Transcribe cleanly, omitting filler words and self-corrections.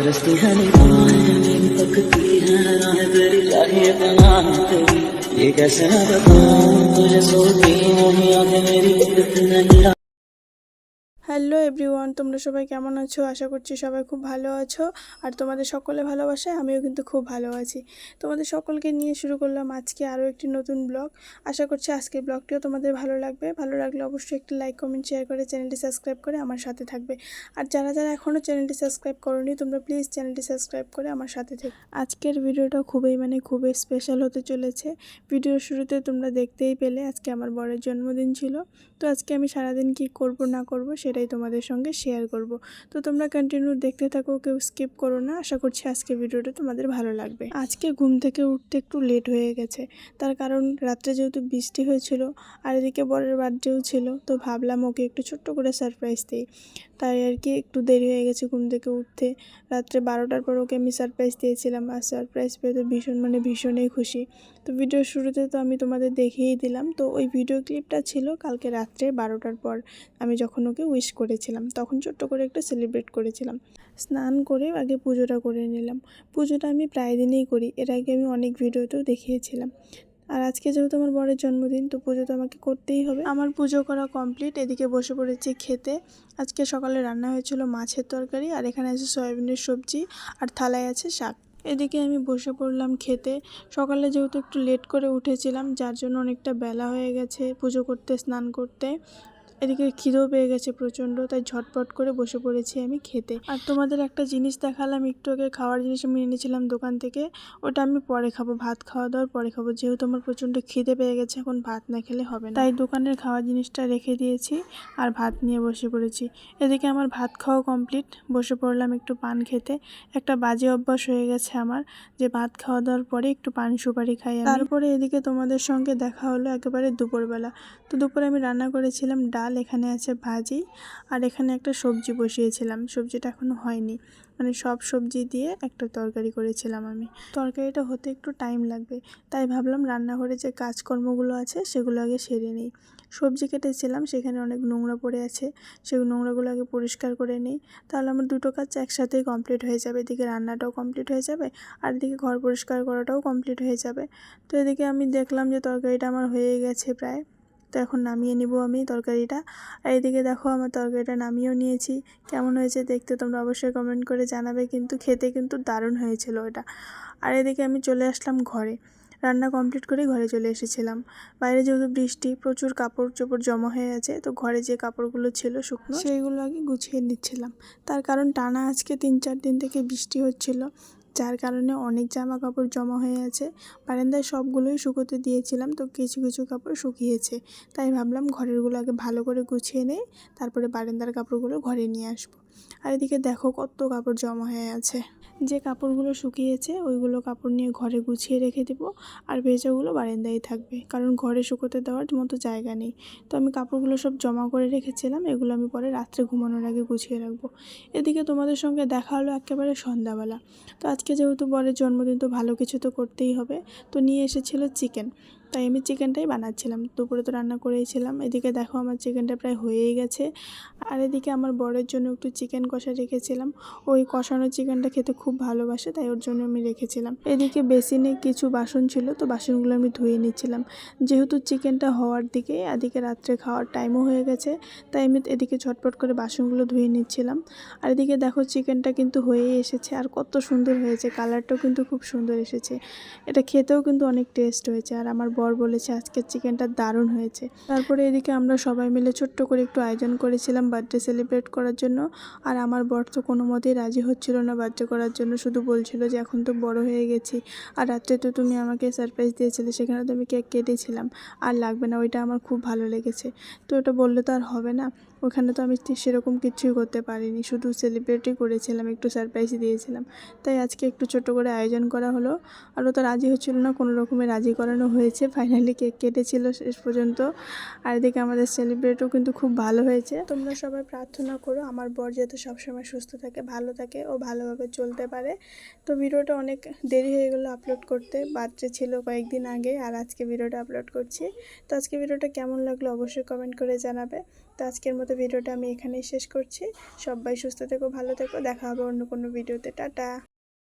रस्ती है निगाहें मेरी तकती है राह तेरी चाहिए पनाह तेरी ये कैसे मैं बताऊं तुझे सोती नहीं आंखें मेरी कितने। হ্যালো এভরিওয়ান, তোমরা সবাই কেমন আছো? আশা করছি সবাই খুব ভালো আছো। আর তোমাদের সকলে ভালোবাসায় আমিও কিন্তু খুব ভালো আছি। তোমাদের সকলকে নিয়ে শুরু করলাম আজকে আরও একটি নতুন ব্লগ। আশা করছি আজকের ব্লগটিও তোমাদের ভালো লাগবে। ভালো লাগলে অবশ্যই একটি লাইক কমেন্ট শেয়ার করে চ্যানেলটি সাবস্ক্রাইব করে আমার সাথে থাকবে। আর যারা যারা এখনও চ্যানেলটি সাবস্ক্রাইব করোনি তোমরা প্লিজ চ্যানেলটি সাবস্ক্রাইব করে আমার সাথে থেকো। আজকের ভিডিওটা খুবই স্পেশাল হতে চলেছে। ভিডিওর শুরুতে তোমরা দেখতেই পেলে আজকে আমার বরের জন্মদিন ছিল। তো আজকে আমি সারাদিন কি করব না করব সেটাই তোমাদের সঙ্গে শেয়ার করব। তো তোমরা কন্টিনিউ দেখতে থাকো, কেউ স্কিপ করো না। আশা করছি আজকে ভিডিওটা তোমাদের ভালো লাগবে। আজকে ঘুম থেকে উঠতে একটু লেট হয়ে গেছে, তার কারণ রাত্রে যেহেতু বৃষ্টি হয়েছিল আর এদিকে বরের বার্থডেও ছিল, তো ভাবলাম ওকে একটু ছোট্ট করে সারপ্রাইজ দিই। তাই আর কি একটু দেরি হয়ে গেছে ঘুম থেকে উঠতে। রাত্রে 12টার পর ওকে আমি সারপ্রাইজ দিয়েছিলাম, আর সারপ্রাইজ পেয়ে তো ভীষণই খুশি। তো ভিডিওর শুরুতে তো আমি তোমাদের দেখিয়েই দিলাম। তো ওই ভিডিও ক্লিপটা ছিল কালকে রাত্রে 12টার পর আমি যখন ওকে উইশ করেছিলাম, তখন ছোট্ট করে একটু সেলিব্রেট করেছিলাম। স্নান করে আগে পুজোটা করে নিলাম। পুজোটা আমি প্রায় দিনেই করি, এর আগে আমি অনেক ভিডিওতেও দেখিয়েছিলাম। আর আজকে যেহেতু আমার বরের জন্মদিন, তো পুজো তো আমাকে করতেই হবে। আমার পুজো করা কমপ্লিট, এদিকে বসে পড়েছি খেতে। আজকে সকালে রান্না হয়েছিল মাছের তরকারি, আর এখানে আছে সয়াবিনের সবজি, আর থালায় আছে শাক। এদিকে আমি বসে পড়লাম খেতে। সকালে যেহেতু একটু লেট করে উঠেছিলাম, যার জন্য অনেকটা বেলা হয়ে গেছে পুজো করতে, স্নান করতে। এদিকে খিদেও পেয়ে গেছে প্রচণ্ড, তাই ঝটপট করে বসে পড়েছি আমি খেতে। আর তোমাদের একটা জিনিস দেখালাম একটু আগে, খাওয়ার জিনিস আমি এনেছিলাম দোকান থেকে। ওটা আমি পরে খাবো, ভাত খাওয়া দাওয়ার পরে খাবো, যেহেতু আমার প্রচণ্ড খিদে পেয়ে গেছে, এখন ভাত না খেলে হবে না। তাই দোকানের খাওয়ার জিনিসটা রেখে দিয়েছি আর ভাত নিয়ে বসে পড়েছি। এদিকে আমার ভাত খাওয়া কমপ্লিট, বসে পড়লাম একটু পান খেতে। একটা বাজে অভ্যাস হয়ে গেছে আমার, যে ভাত খাওয়া দাওয়ার পরে একটু পান সুপারি খাই। তারপরে এদিকে তোমাদের সঙ্গে দেখা হলো একেবারে দুপুরবেলা। তো দুপুরে আমি রান্না করেছিলাম ডাল, এখানে আছে ভাজি, আর এখানে একটা সবজি বসিয়েছিলাম। সবজিটা এখনও হয়নি, মানে সব সবজি দিয়ে একটা তরকারি করেছিলাম আমি। তরকারিটা হতে একটু টাইম লাগবে, তাই ভাবলাম রান্নাঘরে যে কাজকর্মগুলো আছে সেগুলো আগে সেরে নিই। সবজি কেটেছিলাম, সেখানে অনেক নোংরা পড়ে আছে, সেই নোংরাগুলো আগে পরিষ্কার করে নিই। তাহলে আমার দুটো কাজ একসাথেই কমপ্লিট হয়ে যাবে। এদিকে রান্নাটাও কমপ্লিট হয়ে যাবে, আর এদিকে ঘর পরিষ্কার করাটাও কমপ্লিট হয়ে যাবে। তো এদিকে আমি দেখলাম যে তরকারিটা আমার হয়ে গেছে প্রায়। তো এখন নামিয়ে নিব আমি তরকারিটা। আর এদিকে দেখো আমার তরকারিটা নামিয়েও নিয়েছি। কেমন হয়েছে দেখতে তোমরা অবশ্যই কমেন্ট করে জানাবে, কিন্তু খেতে কিন্তু দারুণ হয়েছিল ওটা। আর এদিকে আমি চলে আসলাম ঘরে, রান্না কমপ্লিট করে ঘরে চলে এসেছিলাম। বাইরে যেহেতু বৃষ্টি, প্রচুর কাপড় চোপড় জমা হয়ে আছে, তো ঘরে যে কাপড়গুলো ছিল শুকনো সেইগুলো আগে গুছিয়ে নিচ্ছিলাম। তার কারণ টানা আজকে 3-4 দিন থেকে বৃষ্টি হচ্ছিল, যার কারণে অনেক জামা কাপড় জমা হয়ে আছে। বারান্দায় সবগুলোই শুকোতে দিয়েছিলাম, তো কিছু কিছু কাপড় শুকিয়েছে। তাই ভাবলাম ঘরেরগুলো আগে ভালো করে গুছিয়ে নেই, তারপরে বারান্দার কাপড়গুলো ঘরে নিয়ে আসবো। আর এদিকে দেখো কত কাপড় জমা হয়ে আছে। যে কাপড়গুলো শুকিয়েছে ওইগুলো কাপড় নিয়ে ঘরে গুছিয়ে রেখে দেবো, আর ভেজাগুলো বারান্দায় থাকবে, কারণ ঘরে শুকোতে দেওয়ার মতো জায়গা নেই। তো আমি কাপড়গুলো সব জমা করে রেখেছিলাম, এগুলো আমি পরে রাত্রে ঘুমানোর আগে গুছিয়ে রাখবো। এদিকে তোমাদের সঙ্গে দেখা হলো একেবারে সন্ধ্যাবেলা। তো আজকে যেহেতু বরের জন্মদিন, তো ভালো কিছু তো করতেই হবে। তো নিয়ে এসেছিলো চিকেন, তাই আমি চিকেনটাই বানাচ্ছিলাম। দুপুরে তো রান্না করেইছিলাম। এদিকে দেখো আমার চিকেনটা প্রায় হয়েই গেছে। আর এদিকে আমার বরের জন্য একটু চিকেন কষা রেখেছিলাম। ওই কষানো চিকেনটা খেতে খুব ভালোবাসে, তাই ওর জন্য আমি রেখেছিলাম। এদিকে বেসিনে কিছু বাসন ছিল, তো বাসনগুলো আমি ধুয়ে নিচ্ছিলাম। যেহেতু চিকেনটা হওয়ার দিকে, এদিকে রাত্রে খাওয়ার টাইমও হয়ে গেছে, তাই আমি এদিকে ঝটপট করে বাসনগুলো ধুয়ে নিচ্ছিলাম। আর এদিকে দেখো চিকেনটা কিন্তু হয়েই এসেছে, আর কত সুন্দর হয়েছে, কালারটাও কিন্তু খুব সুন্দর এসেছে। এটা খেতেও কিন্তু অনেক টেস্ট হয়েছে, আর আমার বর বলেছে আজকের চিকেনটা দারুণ হয়েছে। তারপরে এদিকে আমরা সবাই মিলে ছোট্ট করে একটু আয়োজন করেছিলাম বার্থডে সেলিব্রেট করার জন্য। আর আমার বর তো কোনো মতেই রাজি হচ্ছিল না বার্থডে করার জন্য, শুধু বলছিল যে এখন তো বড় হয়ে গেছি, আর রাত্রে তো তুমি আমাকে সারপ্রাইজ দিয়েছিলে, সেখানে তো আমি কেক কেটেছিলাম, আর লাগবে না, ওইটা আমার খুব ভালো লেগেছে। তো ওটা বললে তো আর হবে না, ওখানে তো আমি ঠিক সেরকম কিছুই করতে পারিনি, শুধু সেলিব্রেটই করেছিলাম, একটু সারপ্রাইজ দিয়েছিলাম। তাই আজকে একটু ছোট করে আয়োজন করা হলো। আর ও তো রাজি হচ্ছিল না, কোনো রকমে রাজি করানো হয়েছে, ফাইনালি কেক কেটেছিল শেষ পর্যন্ত। আর এদিকে আমাদের সেলিব্রেটও কিন্তু খুব ভালো হয়েছে। তোমরা সবাই প্রার্থনা করো আমার বর যাতে সবসময় সুস্থ থাকে, ভালো থাকে ও ভালোভাবে চলতে পারে। তো ভিডিওটা অনেক দেরি হয়ে গেলো আপলোড করতে, বার্থডে ছিল কয়েকদিন আগে, আর আজকে ভিডিওটা আপলোড করছি। তো আজকে ভিডিওটা কেমন লাগলো অবশ্যই কমেন্ট করে জানাবে। তো আজকের মতো ভিডিওটা আমি এখানেই শেষ করছি। সবাই সুস্থ থেকো, ভালো থেকো, দেখা হবে অন্য কোনো ভিডিওতে। টাটা।